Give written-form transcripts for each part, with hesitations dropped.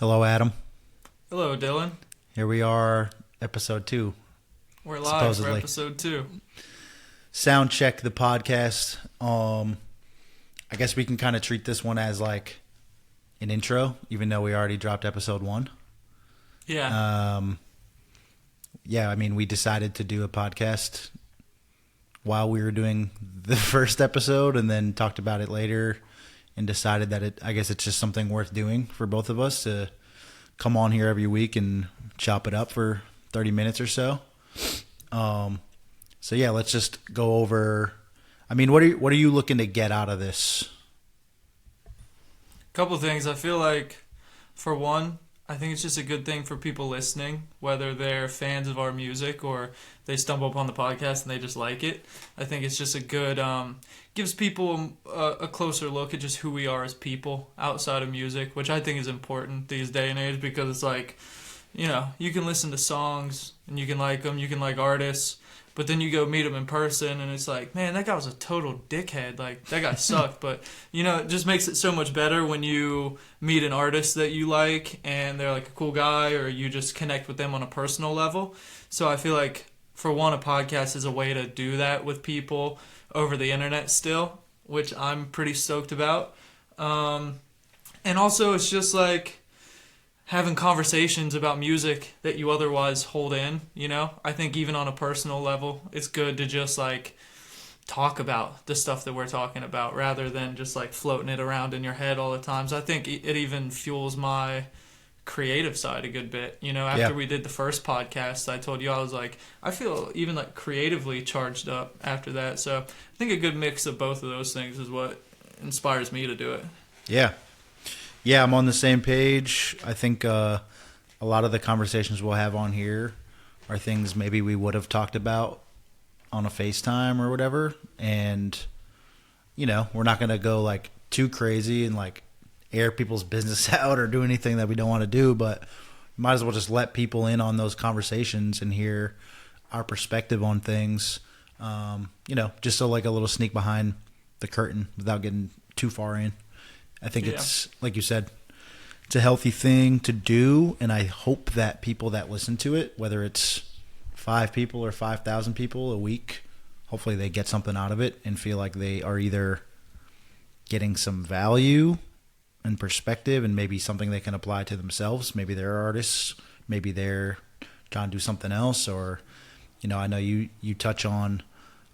Hello, Adam. Hello, Dylan. Here we are, episode 2. We're live Supposedly. for episode 2. Soundcheck, the podcast. I guess we can kind of treat this one as like an intro, even though we already dropped episode 1. Yeah. We decided to do a podcast while we were doing the first episode and then talked about it later and decided that I guess it's just something worth doing for both of us to come on here every week and chop it up for 30 minutes or so. Let's just go over. I mean, what are you looking to get out of this? Couple things. I feel like, for one, I think it's just a good thing for people listening, whether they're fans of our music or they stumble upon the podcast and they just like it. I think it's just a good, gives people a closer look at just who we are as people outside of music, which I think is important these day and age because it's like, you can listen to songs and you can like them, you can like artists, but then you go meet them in person and it's like, man, that guy was a total dickhead. Like, that guy sucked. But, it just makes it so much better when you meet an artist that you like and they're like a cool guy or you just connect with them on a personal level. So I feel like, for one, a podcast is a way to do that with people over the internet still, which I'm pretty stoked about. And also, it's just like having conversations about music that you otherwise hold in, I think even on a personal level, it's good to just like talk about the stuff that we're talking about rather than just like floating it around in your head all the time. So I think it even fuels my creative side a good bit. After we did the first podcast, I told you, I was like, I feel even like creatively charged up after that. So I think a good mix of both of those things is what inspires me to do it. Yeah, I'm on the same page. I think a lot of the conversations we'll have on here are things maybe we would have talked about on a FaceTime or whatever. And, we're not going to go like too crazy and like air people's business out or do anything that we don't want to do. But might as well just let people in on those conversations and hear our perspective on things. Just so like a little sneak behind the curtain without getting too far in. I think it's, like you said, it's a healthy thing to do, and I hope that people that listen to it, whether it's 5 people or 5,000 people a week, hopefully they get something out of it and feel like they are either getting some value and perspective and maybe something they can apply to themselves. Maybe they're artists, maybe they're trying to do something else, or, I know you touch on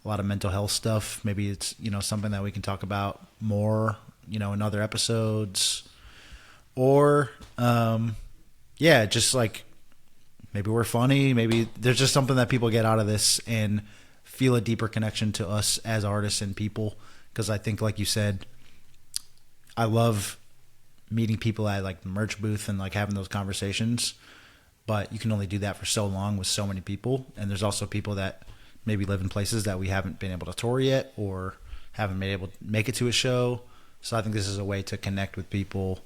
a lot of mental health stuff. Maybe it's, something that we can talk about more in other episodes, or just like maybe we're funny, maybe there's just something that people get out of this and feel a deeper connection to us as artists and people. Because I think, like you said, I love meeting people at like the merch booth and like having those conversations, but you can only do that for so long with so many people. And there's also people that maybe live in places that we haven't been able to tour yet or haven't been able to make it to a show. So I think this is a way to connect with people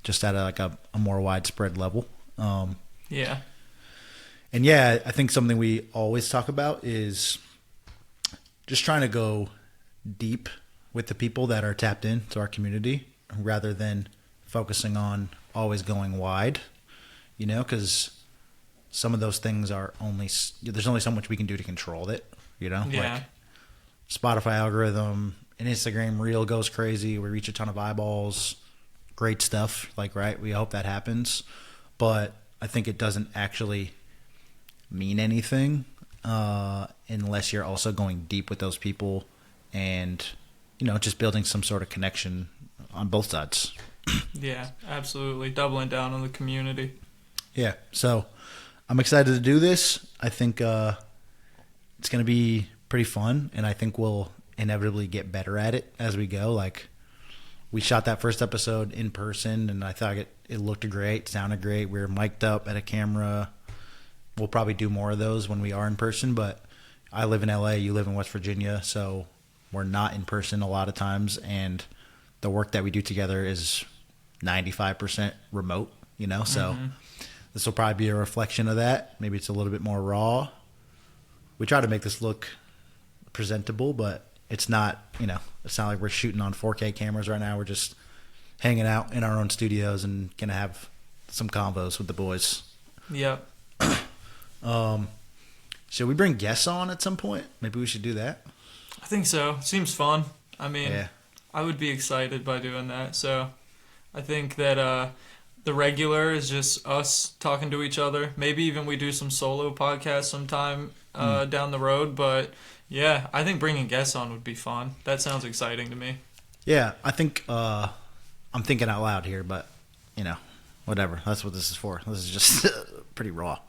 just at a more widespread level. I think something we always talk about is just trying to go deep with the people that are tapped into our community rather than focusing on always going wide, because some of those things are there's only so much we can do to control it, like Spotify algorithm. An Instagram reel goes crazy. We reach a ton of eyeballs. Great stuff. Right? We hope that happens. But I think it doesn't actually mean anything unless you're also going deep with those people and, just building some sort of connection on both sides. Yeah, absolutely. Doubling down on the community. Yeah. So I'm excited to do this. I think it's going to be pretty fun, and I think we'll inevitably get better at it as we go. Like, we shot that first episode in person and I thought it looked great, sounded great. We were mic'd up at a camera. We'll probably do more of those when we are in person, but I live in LA, you live in West Virginia, so we're not in person a lot of times, and the work that we do together is 95% remote, so this will probably be a reflection of that. Maybe it's a little bit more raw. We try to make this look presentable, but it's not, it's not like we're shooting on 4K cameras right now. We're just hanging out in our own studios and gonna have some convos with the boys. Yep. Should we bring guests on at some point? Maybe we should do that. I think so. Seems fun. I mean, Yeah. I would be excited by doing that. So I think that the regular is just us talking to each other. Maybe even we do some solo podcasts sometime down the road. But yeah, I think bringing guests on would be fun. That sounds exciting to me. Yeah, I think I'm thinking out loud here, but whatever. That's what this is for. This is just pretty raw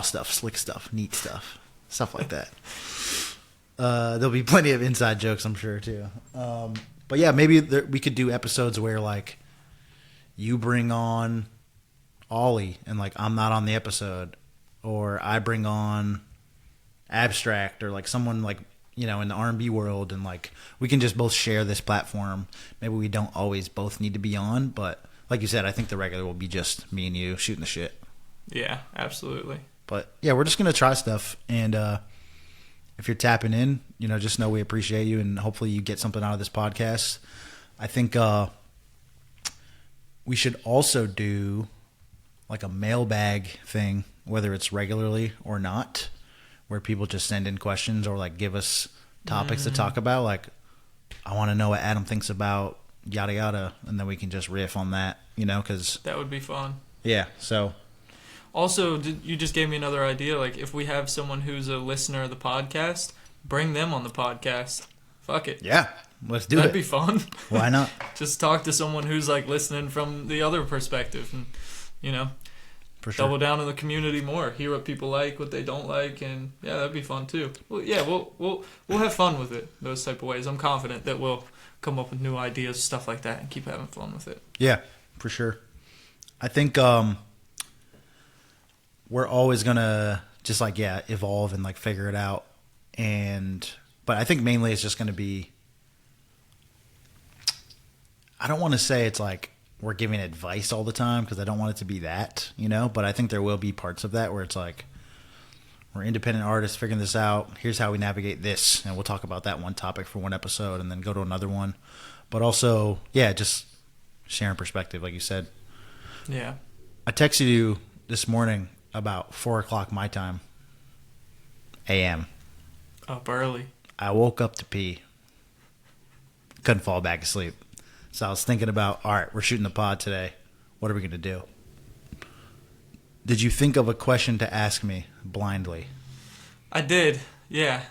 stuff, slick stuff, neat stuff like that. There'll be plenty of inside jokes, I'm sure, too. But yeah, maybe we could do episodes where like you bring on Ollie and like I'm not on the episode, or I bring on Abstract or like someone like in the R&B world, and like we can just both share this platform. Maybe we don't always both need to be on, but like you said, I think the regular will be just me and you shooting the shit. Yeah, absolutely. But yeah, we're just gonna try stuff, and if you're tapping in, just know we appreciate you, and hopefully you get something out of this podcast. I think we should also do like a mailbag thing, whether it's regularly or not, where people just send in questions or like give us topics to talk about. Like, I want to know what Adam thinks about yada yada, and then we can just riff on that, because that would be fun. Yeah. So also, you just gave me another idea. Like, if we have someone who's a listener of the podcast, bring them on the podcast. Fuck it. Yeah, let's do That'd it. be fun. Why not? Just talk to someone who's like listening from the other perspective, and For sure. double down on the community more. Hear what people like, what they don't like, and yeah, that'd be fun too. Well, yeah, we'll have fun with it. Those type of ways. I'm confident that we'll come up with new ideas, stuff like that, and keep having fun with it. Yeah, for sure. I think we're always gonna just evolve and like figure it out, but I think mainly it's just gonna be. I don't want to say it's like we're giving advice all the time, because I don't want it to be that, but I think there will be parts of that where it's like we're independent artists figuring this out. Here's how we navigate this, and we'll talk about that one topic for one episode and then go to another one. But also, yeah, just sharing perspective, like you said. Yeah. I texted you this morning about 4 o'clock my time, a.m. Up early. I woke up to pee. Couldn't fall back asleep. So I was thinking about, all right, we're shooting the pod today. What are we going to do? Did you think of a question to ask me blindly? I did. Yeah.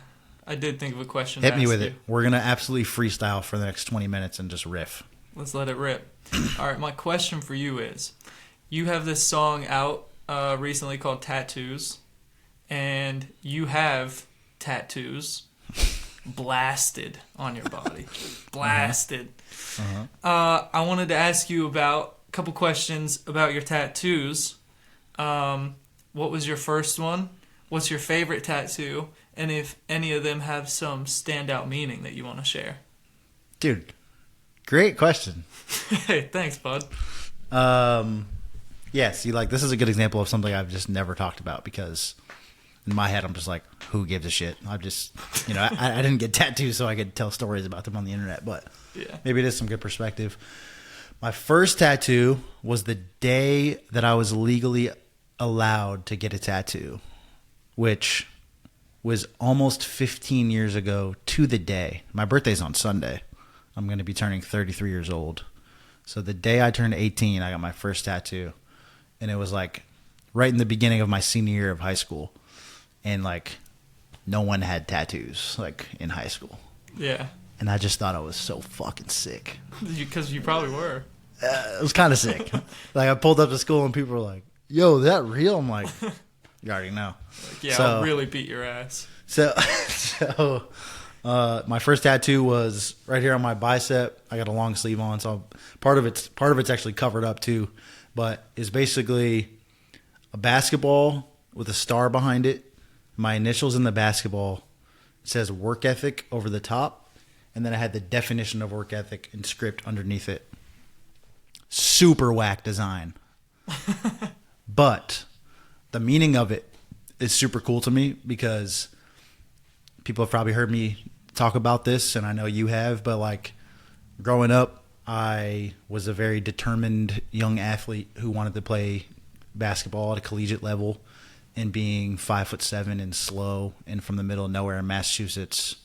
I did think of a question Hit to me ask with you. it. We're going to absolutely freestyle for the next 20 minutes and just riff. Let's let it rip. All right, my question for you is, you have this song out recently called Tattoos, and you have tattoos blasted on your body. Blasted. I wanted to ask you about a couple questions about your tattoos. What was your first one? What's your favorite tattoo? And if any of them have some standout meaning that you want to share. Dude, great question. Hey, thanks, bud. Yeah, see, like, this is a good example of something I've just never talked about, because in my head I'm just like, who gives a shit? I'm just, I didn't get tattoos so I could tell stories about them on the internet, but Yeah. maybe it is some good perspective. My first tattoo was the day that I was legally allowed to get a tattoo, which was almost 15 years ago to the day. My birthday's on Sunday. I'm going to be turning 33 years old. So the day I turned 18, I got my first tattoo. And it was like right in the beginning of my senior year of high school. And like no one had tattoos like in high school. Yeah. And I just thought I was so fucking sick. Because you probably were. It was kind of sick. Like, I pulled up to school and people were like, yo, is that real? I'm like, you already know. Like, yeah, So- I'll really beat your ass. So my first tattoo was right here on my bicep. I got a long sleeve on, so part of it's actually covered up too. But it's basically a basketball with a star behind it. My initials in the basketball. It says work ethic over the top, and then I had the definition of work ethic in script underneath it. Super whack design. But the meaning of it is super cool to me, because people have probably heard me talk about this, and I know you have, but like growing up, I was a very determined young athlete who wanted to play basketball at a collegiate level, and being 5'7" and slow and from the middle of nowhere in Massachusetts,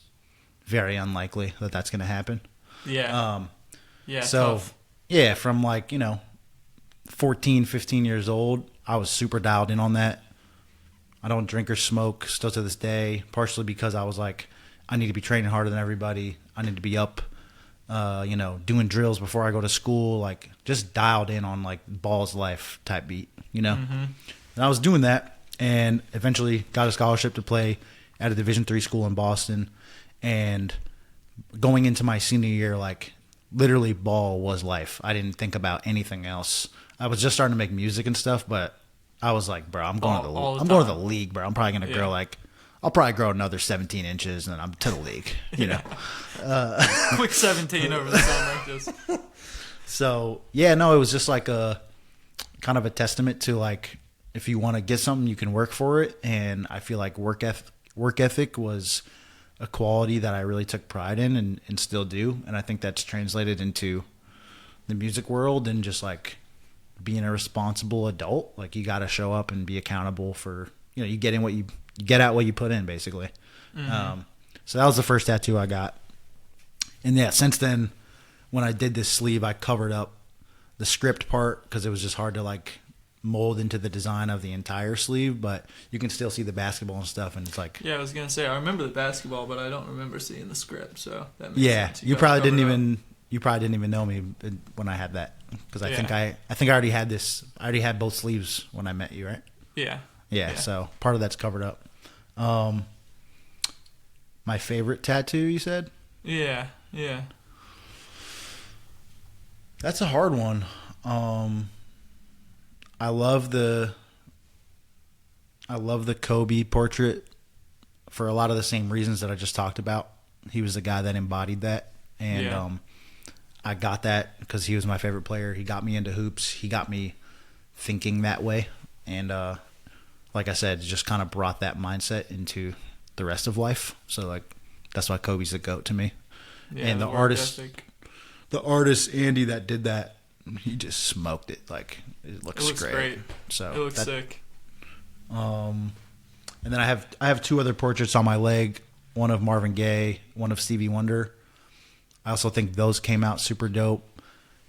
very unlikely that that's going to happen. Yeah. So, Tough. yeah, from 14, 15 years old, I was super dialed in on that. I don't drink or smoke still to this day, partially because I was like, I need to be training harder than everybody. I need to be up, doing drills before I go to school, like just dialed in on like balls life type beat, And I was doing that, and eventually got a scholarship to play at a Division III school in Boston. And going into my senior year, like literally ball was life. I didn't think about anything else. I was just starting to make music and stuff, but I was like, bro, I'm going to the league, bro. I'm probably going to grow I'll probably grow another 17 inches and I'm to the league, Quick 17 over the summer. Just. So, yeah, no, it was just like a kind of a testament to like, if you want to get something, you can work for it. And I feel like work ethic was a quality that I really took pride in and still do. And I think that's translated into the music world and just like being a responsible adult. Like you got to show up and be accountable for, you get out what you put in, basically. So that was the first tattoo I got. And yeah, since then, when I did this sleeve, I covered up the script part because it was just hard to like mold into the design of the entire sleeve, but you can still see the basketball and stuff, and it's like, yeah, I was gonna say I remember the basketball, but I don't remember seeing the script, so that makes sense. You probably didn't even know me when I had that, because I think I already had both sleeves when I met you, right? Yeah, so part of that's covered up. My favorite tattoo, you said? Yeah. That's a hard one. I love the Kobe portrait for a lot of the same reasons that I just talked about. He was the guy that embodied that, and I got that because he was my favorite player. He got me into hoops. He got me thinking that way, and like I said, just kind of brought that mindset into the rest of life. So like that's why Kobe's the GOAT to me. Yeah, and the artist Andy that did that, he just smoked it. Like it looks great. So it looks sick. And then I have two other portraits on my leg, one of Marvin Gaye, one of Stevie Wonder. I also think those came out super dope,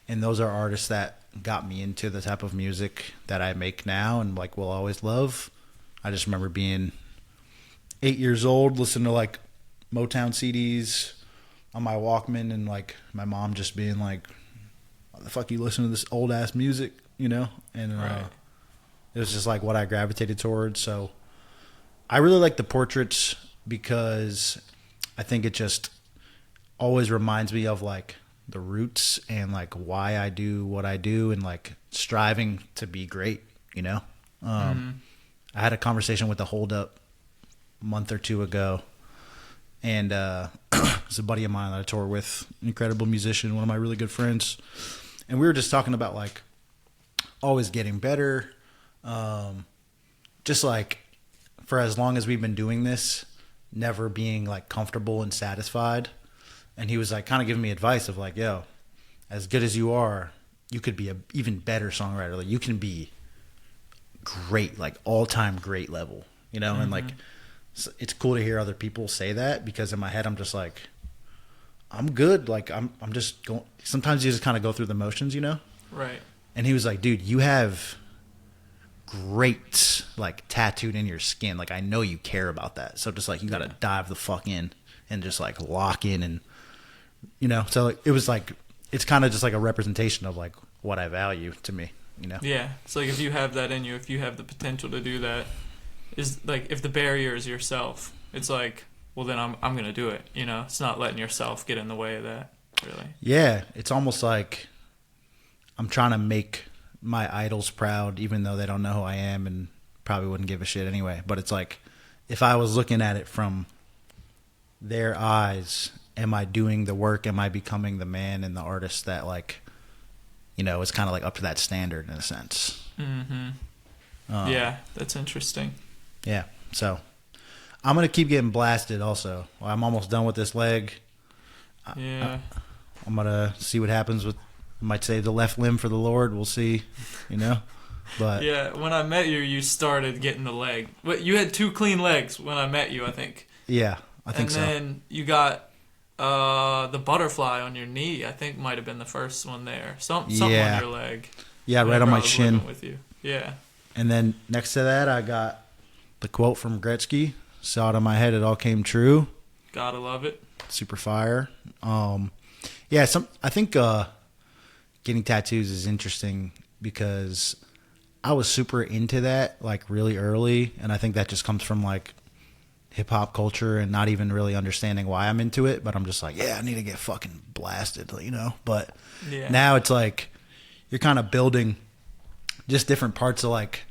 and those are artists that got me into the type of music that I make now and like will always love. I just remember being 8 years old, listening to like Motown CDs on my Walkman, and like my mom just being like, "Why the fuck you listen to this old ass music?" And it was just like what I gravitated towards. So I really like the portraits because I think it just always reminds me of like the roots and like why I do what I do and like striving to be great. I had a conversation with the Hold Up a month or two ago, and it's a buddy of mine that I tour with, an incredible musician, one of my really good friends, and we were just talking about like always getting better, just like for as long as we've been doing this, never being like comfortable and satisfied. And he was like kind of giving me advice of like, yo, as good as you are, you could be a even better songwriter. Like you can be great, like all-time great level, and like it's cool to hear other people say that, because in my head I'm just like, I'm good, like I'm just going. Sometimes you just kind of go through the motions, Right. And he was like, dude, you have great like tattooed in your skin, like I know you care about that, so just like you gotta dive the fuck in and just like lock in, and so like, it was like it's kind of just like a representation of like what I value to me. Yeah, it's like if you have that in you, if you have the potential to do that, is like if the barrier is yourself, it's like, well then I'm gonna do it. It's not letting yourself get in the way of that, really. Yeah, it's almost like I'm trying to make my idols proud, even though they don't know who I am and probably wouldn't give a shit anyway. But it's like, if I was looking at it from their eyes, am I doing the work? Am I becoming the man and the artist that like, is kind of like up to that standard in a sense. Yeah, that's interesting. Yeah, so I'm gonna keep getting blasted. Also, I'm almost done with this leg. Yeah, I'm gonna see what happens with. I might save the left limb for the Lord. We'll see. But Yeah, when I met you, you started getting the leg. You had 2 clean legs when I met you, I think. yeah, I think so. And then you got the butterfly on your knee. I think might have been the first one there. Something on your leg. Yeah, right whenever on I my was shin. living with you. Yeah. And then next to that, I got the quote from Gretzky. Saw it on my head. It all came true. Gotta love it. Super fire. Yeah, I think getting tattoos is interesting because I was super into that like really early, and I think that just comes from like hip hop culture and not even really understanding why I'm into it. But I'm just like, yeah, I need to get fucking blasted, But now it's like you're kind of building just different parts of like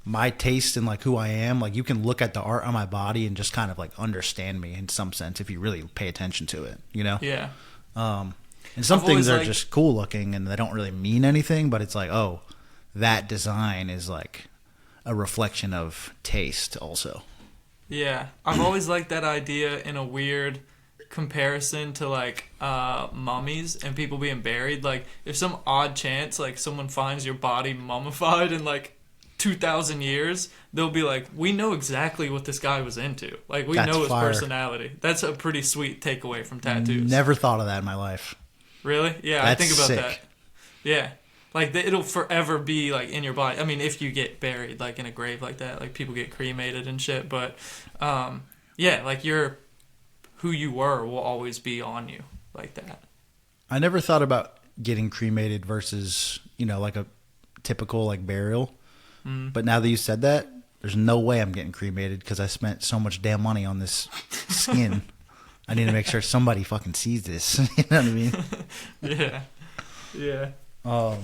my taste and like who I am. Like you can look at the art on my body and just kind of like understand me in some sense if you really pay attention to it, Yeah. And some things are just cool looking and they don't really mean anything, but it's like, oh, that design is like a reflection of taste also. Yeah. I've always liked that idea in a weird comparison to like mummies and people being buried. Like if some odd chance like someone finds your body mummified in like 2,000 years, they'll be like, we know exactly what this guy was into. Like we know his personality. That's a pretty sweet takeaway from tattoos. Never thought of that in my life. Really? Yeah, That's I think about sick. that. Yeah. Like it'll forever be like in your body. I mean, if you get buried like in a grave like that, like people get cremated and shit, but yeah, like who you were will always be on you like that. I never thought about getting cremated versus, like a typical like burial. But now that you said that, there's no way I'm getting cremated because I spent so much damn money on this skin. I need to make sure somebody fucking sees this. You know what I mean? Yeah. Yeah.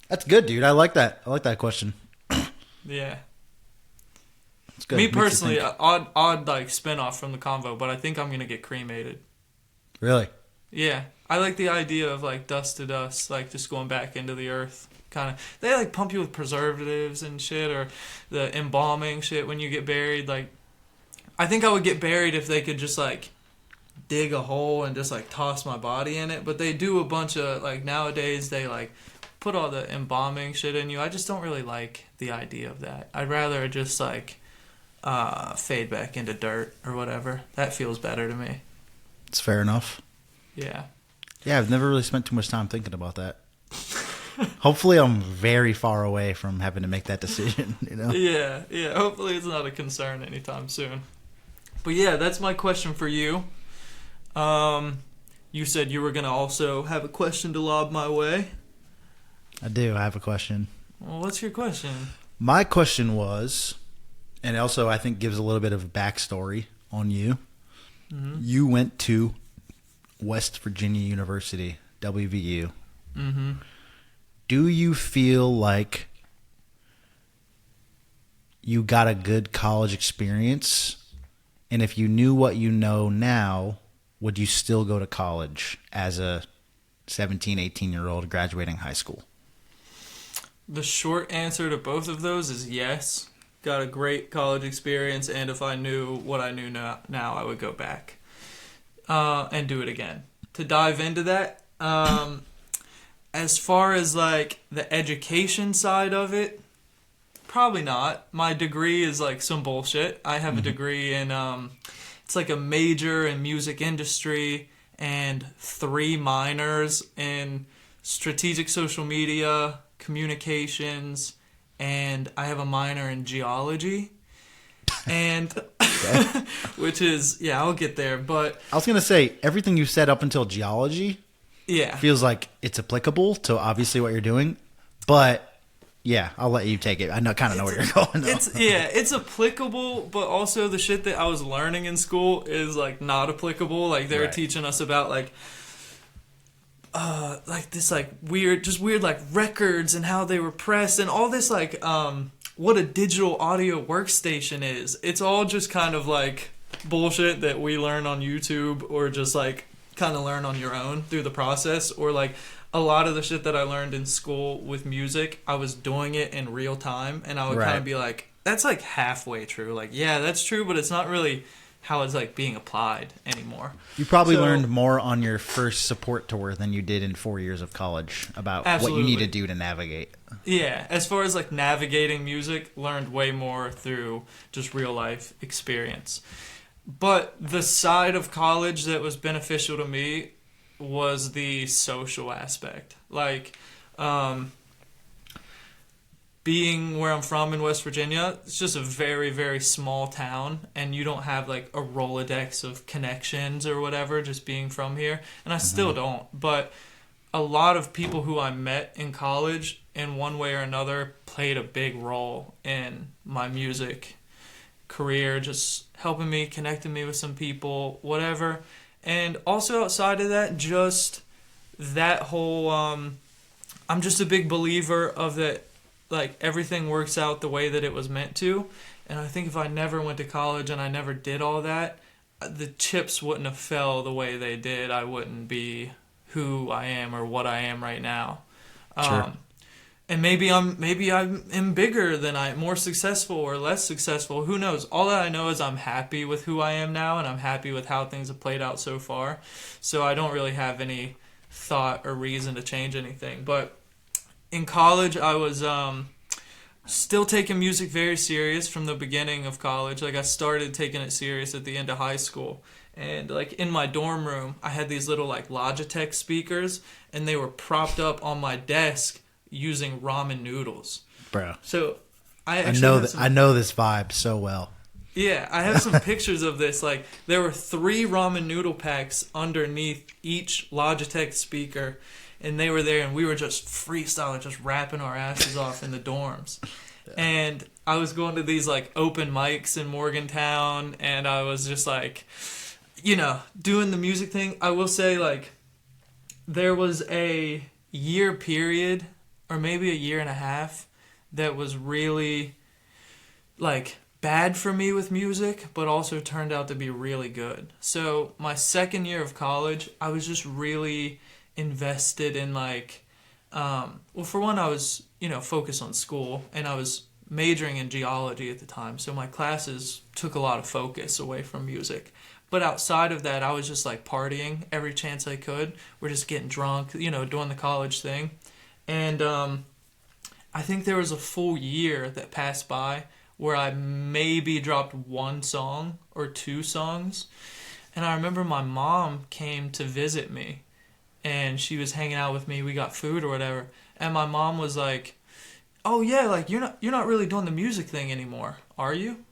That's good, dude. I like that. I like that question. Yeah. It's good. Me Makes you personally, think. odd like spin-off from the convo, but I think I'm gonna get cremated. Really? Yeah, I like the idea of like dust to dust, like just going back into the earth. Kind of, they like pump you with preservatives and shit, or the embalming shit when you get buried. Like, I think I would get buried if they could just like dig a hole and just like toss my body in it. But they do a bunch of like nowadays they like put all the embalming shit in you. I just don't really like the idea of that. I'd rather just like fade back into dirt or whatever. That feels better to me. It's fair enough. Yeah. Yeah, I've never really spent too much time thinking about that. Hopefully I'm very far away from having to make that decision, Yeah. Hopefully it's not a concern anytime soon. But yeah, that's my question for you. You said you were going to also have a question to lob my way. I do. I have a question. Well, what's your question? My question was, and also I think gives a little bit of a backstory on you. Mm-hmm. You went to West Virginia University, WVU. Mm-hmm. Do you feel like you got a good college experience? And if you knew what you know now, would you still go to college as a 17, 18-year-old graduating high school? The short answer to both of those is yes. Got a great college experience, and if I knew what I knew now I would go back and do it again. To dive into that, as far as like the education side of it, probably not. My degree is like some bullshit. I have a degree in it's like a major in music industry and 3 minors in strategic social media, communications, and I have a minor in geology. And which is, yeah, I'll get there, but I was going to say, everything you said up until geology feels like it's applicable to obviously what you're doing, but yeah, I'll let you take it. I kind of know where you're going, though. It's applicable, but also the shit that I was learning in school is like not applicable. Like they were teaching us about like this like weird like records and how they were pressed and all this like what a digital audio workstation is. It's all just kind of like bullshit that we learn on YouTube or just like kind of learn on your own through the process, or like a lot of the shit that I learned in school with music, I was doing it in real time and I would kind of be like, that's like halfway true. Like, yeah, that's true, but it's not really how it's like being applied anymore. You probably So- learned more on your first support tour than you did in 4 years of college about what you need to do to navigate. Yeah, as far as like navigating music, learned way more through just real life experience. But the side of college that was beneficial to me was the social aspect. Like, being where I'm from in West Virginia, it's just a very, very small town, and you don't have like a Rolodex of connections or whatever, just being from here. And I still don't. But a lot of people who I met in college, in one way or another, played a big role in my music career, just helping me, connecting me with some people, whatever. And also outside of that, just that whole, I'm just a big believer of that, like, everything works out the way that it was meant to. And I think if I never went to college and I never did all that, the chips wouldn't have fell the way they did. I wouldn't be who I am or what I am right now. Sure. And maybe I'm bigger than more successful or less successful. Who knows? All that I know is I'm happy with who I am now, and I'm happy with how things have played out so far. So I don't really have any thought or reason to change anything. But in college, I was still taking music very serious from the beginning of college. Like, I started taking it serious at the end of high school. And, like, in my dorm room, I had these little, like, Logitech speakers, and they were propped up on my desk using ramen noodles. Bro. So I know this vibe so well. Yeah, I have some pictures of this. Like, there were 3 ramen noodle packs underneath each Logitech speaker, and they were there, and we were just freestyling, just rapping our asses off in the dorms. Yeah. And I was going to these, like, open mics in Morgantown, and I was just, like, you know, doing the music thing. I will say, like, there was a year period, or maybe a year and a half, that was really, like, bad for me with music, but also turned out to be really good. So my second year of college, I was just really invested in, like, well, for one, I was, you know, focused on school, and I was majoring in geology at the time, so my classes took a lot of focus away from music. But outside of that, I was just, like, partying every chance I could. We're just getting drunk, you know, doing the college thing. And I think there was a full year that passed by where I maybe dropped 1 song or 2 songs. And I remember my mom came to visit me, and she was hanging out with me. We got food or whatever. And my mom was like, "Oh yeah, like, you're not really doing the music thing anymore, are you?"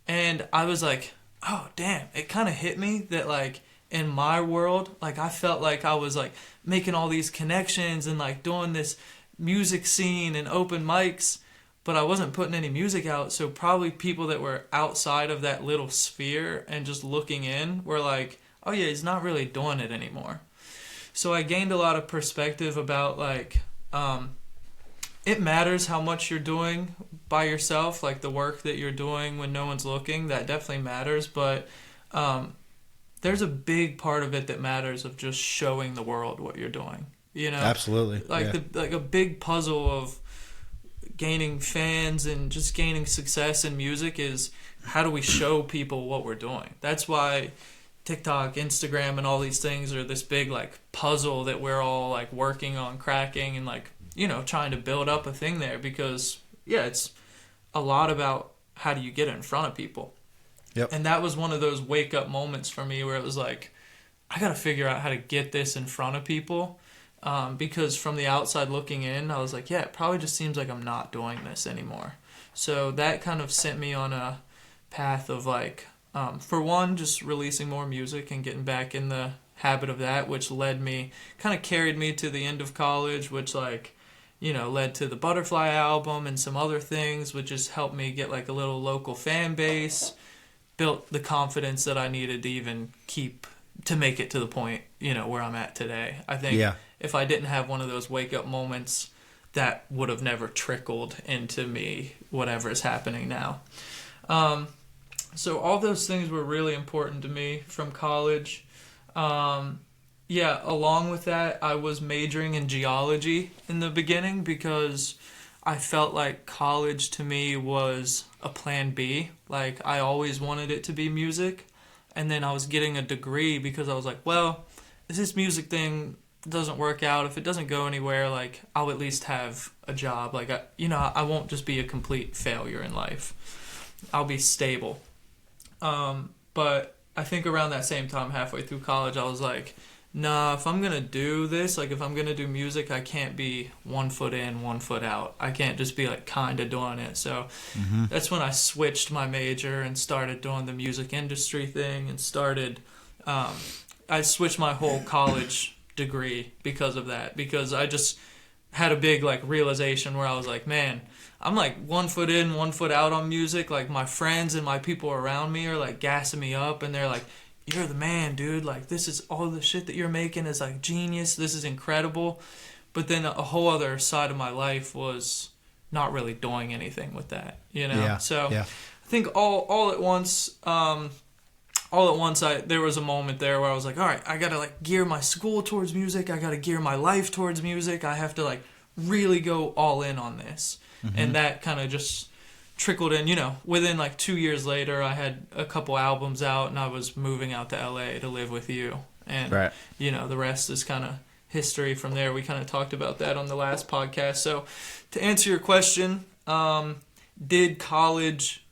And I was like, "Oh damn." It kind of hit me that, like, in my world, like, I felt like I was, like, making all these connections and, like, doing this music scene and open mics, but I wasn't putting any music out. So probably people that were outside of that little sphere and just looking in were like, "Oh yeah, he's not really doing it anymore." So I gained a lot of perspective about, like, it matters how much you're doing by yourself, like the work that you're doing when no one's looking, that definitely matters, but there's a big part of it that matters, of just showing the world what you're doing, you know? Absolutely. Like, yeah. like a big puzzle of gaining fans and just gaining success in music is, how do we show people what we're doing? That's why TikTok, Instagram, and all these things are this big, like, puzzle that we're all, like, working on cracking and, like, you know, trying to build up a thing there, because, yeah, it's a lot about how do you get in front of people. Yep. And that was one of those wake-up moments for me where it was like, I got to figure out how to get this in front of people, because from the outside looking in, I was like, yeah, it probably just seems like I'm not doing this anymore. So that kind of sent me on a path of, like, for one, just releasing more music and getting back in the habit of that, which kind of carried me to the end of college, which, like, you know, led to the Butterfly album and some other things, which just helped me get, like, a little local fan base, built the confidence that I needed to even to make it to the point, you know, where I'm at today. I think if I didn't have one of those wake-up moments, that would have never trickled into me, whatever is happening now. So all those things were really important to me from college. Along with that, I was majoring in geology in the beginning because I felt like college to me was a plan B. Like, I always wanted it to be music. and then I was getting a degree because I was like, well, if this music thing doesn't work out, if it doesn't go anywhere, like I'll at least have a job. Like I won't just be a complete failure in life. I'll be stable. But I think around that same time, halfway through college, I was like, nah, if I'm gonna do this, like if I'm gonna do music, I can't be 1 foot in, 1 foot out. I can't just be like kind of doing it. So that's when I switched my major and started doing the music industry thing and I switched my whole college degree because of that, because I just had a big like realization where I was like, man, I'm like 1 foot in, 1 foot out on music. Like my friends and my people around me are like gassing me up and they're like, you're the man, dude. Like this is all the shit that you're making is like genius. This is incredible. But then a whole other side of my life was not really doing anything with that, you know? Yeah. So Yeah. I think all at once, there was a moment there where I was like, all right, I gotta like gear my school towards music. I gotta gear my life towards music. I have to like really go all in on this. And that kind of just trickled in, you know, within like 2 years later, I had a couple albums out and I was moving out to LA to live with you. And, Right. you know, the rest is kind of history from there. We kind of talked about that on the last podcast. So to answer your question, did college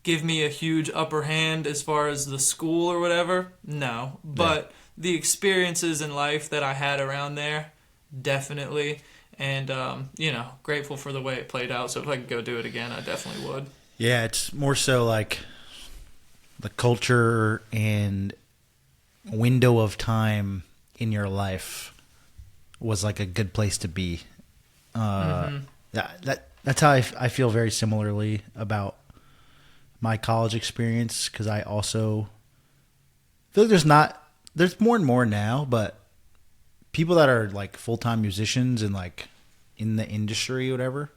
give me a huge upper hand as far as the school or whatever? No. But the experiences in life that I had around there, definitely. And, you know, grateful for the way it played out. So if I could go do it again, I definitely would. Yeah, it's more so like the culture and window of time in your life was like a good place to be. That's how I feel very similarly about my college experience, because I also feel like there's more and more now, but people that are like full-time musicians and like in the industry or whatever,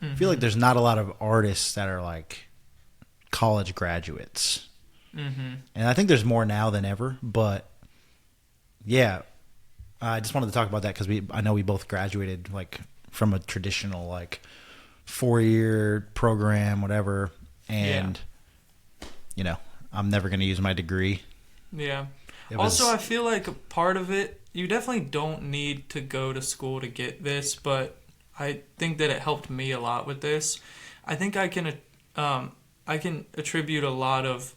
I feel like there's not a lot of artists that are like college graduates. And I think there's more now than ever, but yeah, I just wanted to talk about that because I know we both graduated like from a traditional like 4-year program, whatever. And you know, I'm never going to use my degree. Yeah. Also, I feel like a part of it, you definitely don't need to go to school to get this, but I think that it helped me a lot with this. I think I can attribute a lot of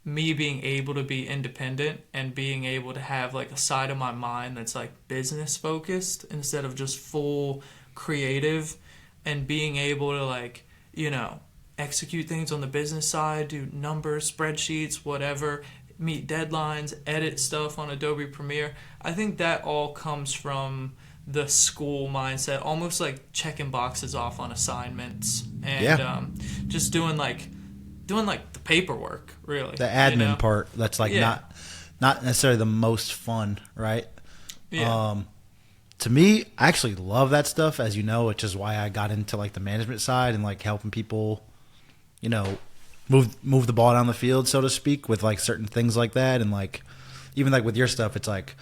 me being able to be independent and being able to have like a side of my mind that's like business focused instead of just full creative, and being able to like, you know, execute things on the business side, do numbers, spreadsheets, whatever, meet deadlines, edit stuff on Adobe Premiere. I think that all comes from the school mindset, almost like checking boxes off on assignments and just doing like the paperwork, really. The admin, you know? part that's like not necessarily the most fun, right? Yeah. To me, I actually love that stuff, as you know, which is why I got into like the management side and like helping people, you know, move the ball down the field, so to speak, with like certain things like that. And like even like with your stuff, it's like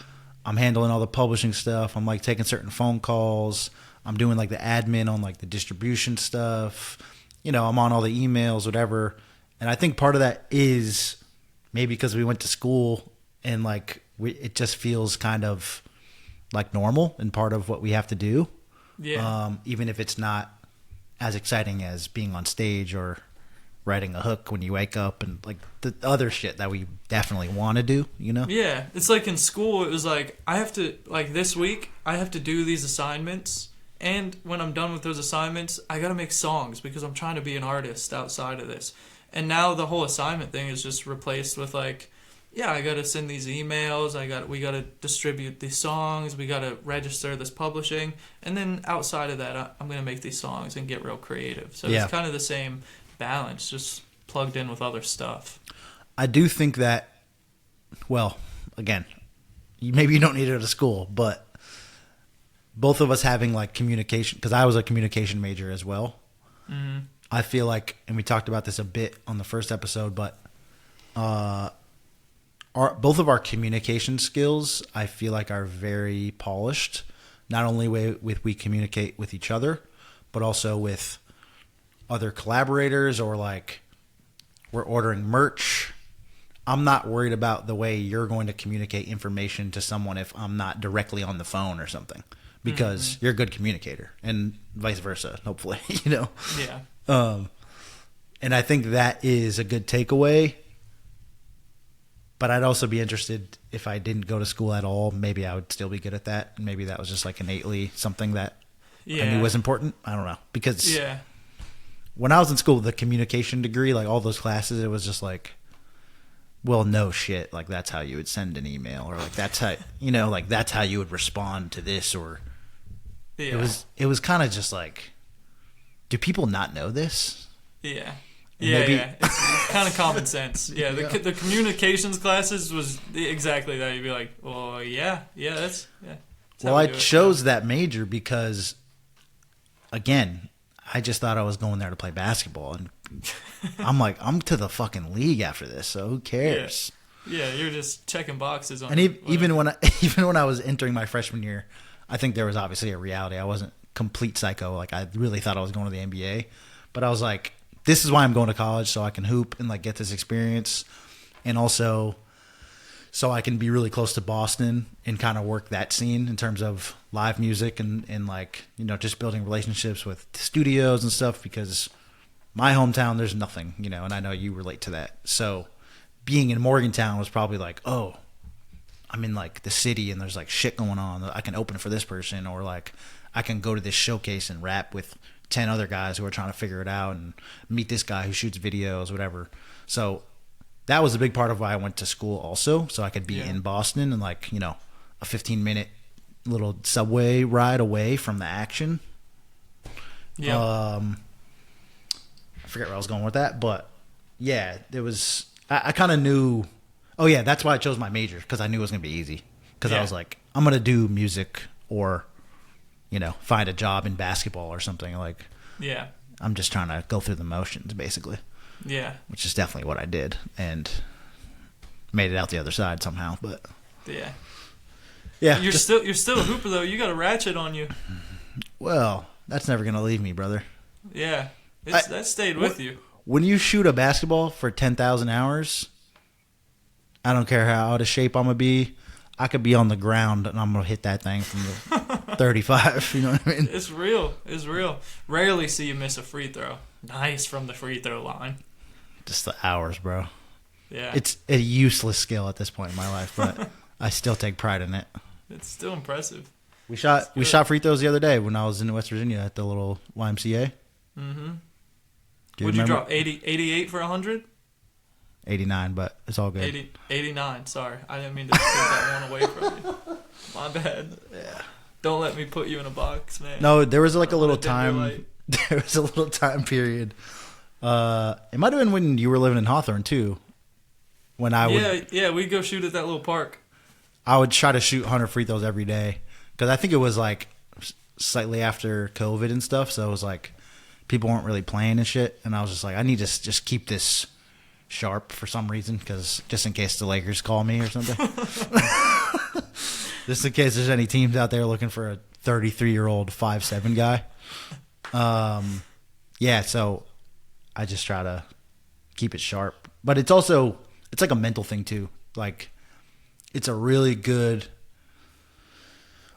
I'm handling all the publishing stuff. I'm like taking certain phone calls. I'm doing like the admin on like the distribution stuff. You know, I'm on all the emails, whatever. And I think part of that is maybe because we went to school and like it just feels kind of like normal and part of what we have to do. Yeah. Even if it's not as exciting as being on stage or writing a hook when you wake up and like the other shit that we definitely want to do, you know? Yeah. It's like in school, it was like I have to, like this week, I have to do these assignments. And when I'm done with those assignments, I got to make songs because I'm trying to be an artist outside of this. And now the whole assignment thing is just replaced with like, yeah, I got to send these emails. We got to distribute these songs. We got to register this publishing. And then outside of that, I'm going to make these songs and get real creative. So it's kind of the same balance, just plugged in with other stuff. I do think that, well, again, maybe you don't need it at a school, but both of us having like communication, because I was a communication major as well. Mm-hmm. I feel like, and we talked about this a bit on the first episode, but both of our communication skills, I feel like, are very polished. Not only with we communicate with each other, but also with other collaborators, or like we're ordering merch. I'm not worried about the way you're going to communicate information to someone if I'm not directly on the phone or something, because you're a good communicator, and vice versa, hopefully, you know? Yeah. And I think that is a good takeaway. But I'd also be interested if I didn't go to school at all. Maybe I would still be good at that. Maybe that was just like innately something that I knew was important. I don't know. Because when I was in school, the communication degree, like all those classes, it was just like, well, no shit. Like that's how you would send an email, or like that's how, you know, like that's how you would respond to this, or it was kind of just like, do people not know this? Yeah. Maybe, It's kind of common sense. Yeah, the communications classes was exactly that. You'd be like, well, that's well, I chose that major because, again, I just thought I was going there to play basketball, and I'm like, I'm to the fucking league after this, so who cares? Yeah, you're just checking boxes on. And even when I was entering my freshman year, I think there was obviously a reality. I wasn't complete psycho. Like I really thought I was going to the NBA, but I was like, this is why I'm going to college, so I can hoop and like get this experience, and also so I can be really close to Boston and kind of work that scene in terms of live music and like, you know, just building relationships with studios and stuff, because my hometown, there's nothing, you know, and I know you relate to that. So being in Morgantown was probably like, oh, I'm in like the city and there's like shit going on. I can open for this person, or like I can go to this showcase and rap with 10 other guys who are trying to figure it out, and meet this guy who shoots videos, whatever. So that was a big part of why I went to school also, so I could be in Boston and like, you know, a 15-minute little subway ride away from the action. Yeah. I forget where I was going with that, but yeah, it was, I kind of knew, oh yeah, that's why I chose my major, because I knew it was going to be easy. Because I was like, I'm going to do music or, you know, find a job in basketball or something. Like, I'm just trying to go through the motions, basically. Yeah. Which is definitely what I did, and made it out the other side somehow. But yeah, you're still a hooper though. You got a ratchet on you. Well, that's never gonna leave me, brother. Yeah, that stayed with you. When you shoot a basketball for 10,000 hours, I don't care how out of shape I'm gonna be. I could be on the ground and I'm gonna hit that thing from the 35. You know what I mean? It's real. It's real. Rarely see you miss a free throw. Nice from the free throw line. Just the hours, bro. Yeah. It's a useless skill at this point in my life, but I still take pride in it. It's still impressive. We shot free throws the other day when I was in West Virginia at the little YMCA. Mm-hmm. Would you drop 88 for 100? 89, but it's all good. 89, sorry. I didn't mean to take that one away from you. My bad. Yeah. Don't let me put you in a box, man. No, there was like a little time. There was a little time period. It might have been when you were living in Hawthorne too. When I would, we'd go shoot at that little park. I would try to shoot 100 free throws every day, because I think it was like slightly after COVID and stuff. So it was like people weren't really playing and shit, and I was just like, I need to just keep this sharp for some reason, because just in case the Lakers call me or something. Just in case there's any teams out there looking for a 33-year-old 5'7" guy. So I just try to keep it sharp. But it's also, it's like a mental thing too. Like, it's a really good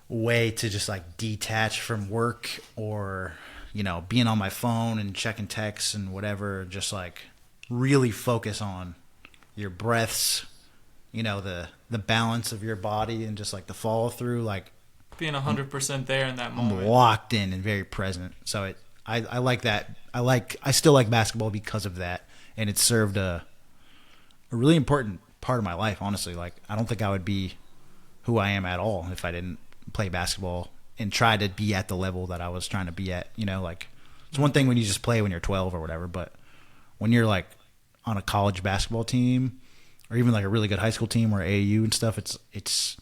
way to just like detach from work, or, you know, being on my phone and checking texts and whatever, just like really focus on your breaths, you know, the balance of your body, and just like the follow through, like being 100% there in that moment. I'm locked in and very present. So I like that. I still like basketball because of that, and it served a really important part of my life, honestly. Like, I don't think I would be who I am at all if I didn't play basketball and try to be at the level that I was trying to be at. You know, like, it's one thing when you just play when you're 12 or whatever, but when you're like on a college basketball team, or even like a really good high school team or AAU and stuff, it's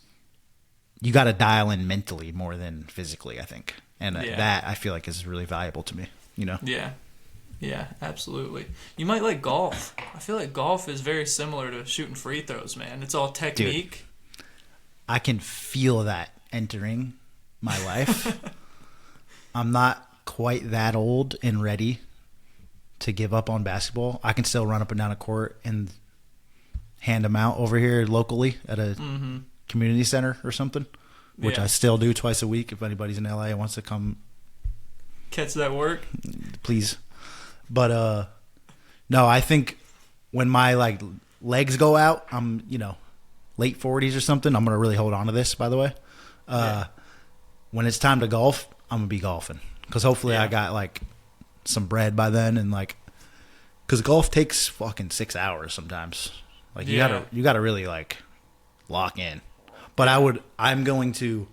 you got to dial in mentally more than physically, I think. And that I feel like is really valuable to me, you know? Yeah, absolutely. You might like golf. I feel like golf is very similar to shooting free throws, man. It's all technique. Dude, I can feel that entering my life. I'm not quite that old and ready to give up on basketball. I can still run up and down a court and hand them out over here locally at a Mm-hmm. community center or something, which Yeah. I still do twice a week. If anybody's in LA and wants to come, Catch that work. please. But no, I think when my like legs go out, I'm late 40s or something. I'm gonna really hold on to this. By the way, when it's time to golf, I'm gonna be golfing because hopefully I got like some bread by then, and like because golf takes fucking 6 hours sometimes. Like you gotta really like lock in. But I'm going to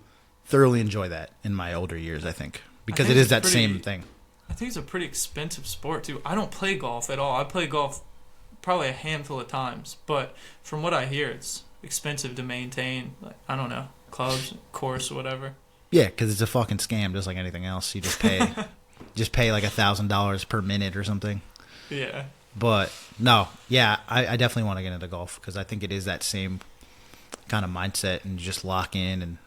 thoroughly enjoy that in my older years, I think, because it is that same thing. I think it's a pretty expensive sport too. I don't play golf at all. I play golf probably a handful of times, but from what I hear, it's expensive to maintain. Like, I don't know, clubs, course, whatever. Yeah, because it's a fucking scam, just like anything else. You just pay, like $1,000 per minute or something. Yeah. But no, yeah, I definitely want to get into golf because I think it is that same kind of mindset and just lock in. And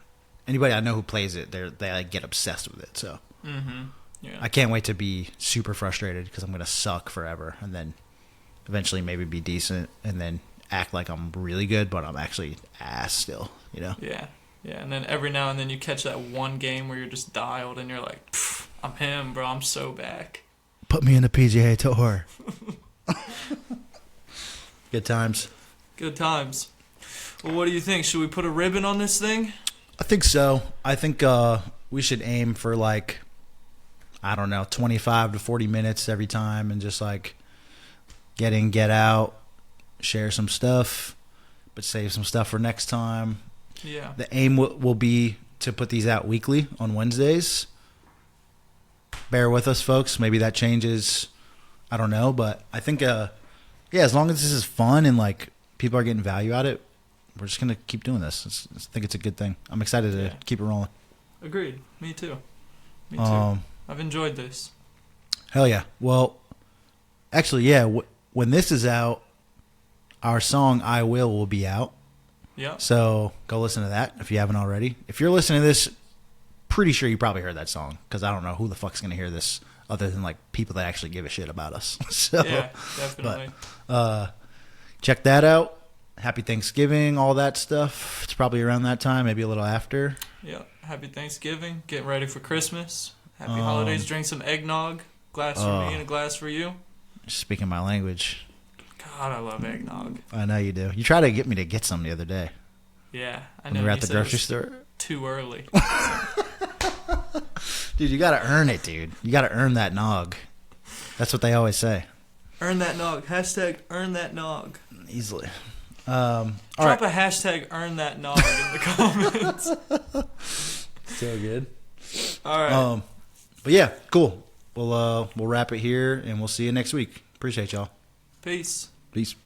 anybody I know who plays it, they like get obsessed with it. So Yeah. I can't wait to be super frustrated because I'm gonna suck forever, and then eventually maybe be decent, and then act like I'm really good, but I'm actually ass still. Yeah. Yeah. And then every now and then you catch that one game where you're just dialed and you're like, I'm him, bro. I'm so back. Put me in the PGA Tour. Good times. Good times. Well, what do you think? Should we put a ribbon on this thing? I think so. I think we should aim for like, I don't know, 25 to 40 minutes every time, and just like get in, get out, share some stuff, but save some stuff for next time. Yeah. The aim will be to put these out weekly on Wednesdays. Bear with us, folks. Maybe that changes. I don't know, but I think, as long as this is fun and like people are getting value out of it, we're just gonna keep doing this. I think it's a good thing. I'm excited to keep it rolling. Agreed. Me too. Me too. I've enjoyed this. Hell yeah. Well, actually, yeah. When this is out, our song "I Will" be out. Yeah. So go listen to that if you haven't already. If you're listening to this, pretty sure you probably heard that song because I don't know who the fuck's gonna hear this other than like people that actually give a shit about us. So, Yeah, definitely. But, check that out. Happy Thanksgiving, all that stuff. It's probably around that time, maybe a little after. Yeah. Happy Thanksgiving. Getting ready for Christmas. Happy holidays. Drink some eggnog. Glass for me and a glass for you. Speaking my language. God, I love eggnog. I know you do. You tried to get me to get some the other day. Yeah, I When know. we were You at the said it grocery was store. too early. Dude, you gotta earn it, dude. You gotta earn that nog. That's what they always say. Earn that nog. Hashtag earn that nog. Easily. Drop a hashtag earn that nog in the comments. So good. All right. But yeah, cool. We'll wrap it here, and we'll see you next week. Appreciate y'all. Peace. Peace.